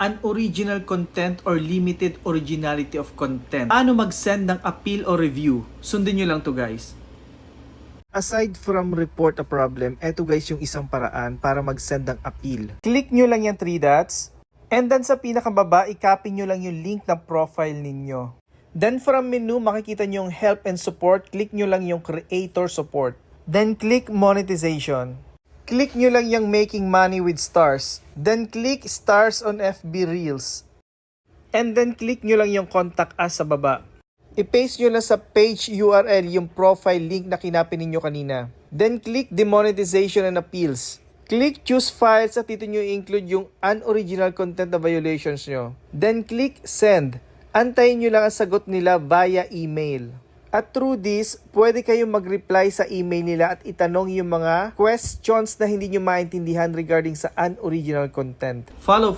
unoriginal content or limited originality of content. Paano mag-send ng appeal o review? Sundin nyo lang to guys. Aside from report a problem, eto guys yung isang paraan para mag-send ng appeal. Click nyo lang yung 3 dots. And then sa pinakababa, i-copy nyo lang yung link ng profile ninyo. Then from menu, makikita nyo yung help and support. Click nyo lang yung creator support. Then click monetization. Click nyo lang yung making money with stars. Then click stars on FB Reels. And then click nyo lang yung contact us sa baba. I-paste nyo lang sa page URL yung profile link na kinapin ninyo kanina. Then click demonetization and appeals. Click choose files at dito nyo i-include yung unoriginal content na violations nyo. Then click send. Antayin nyo lang ang sagot nila via email. At through this, pwede kayong mag-reply sa email nila at itanong yung mga questions na hindi nyo maintindihan regarding sa unoriginal content. Follow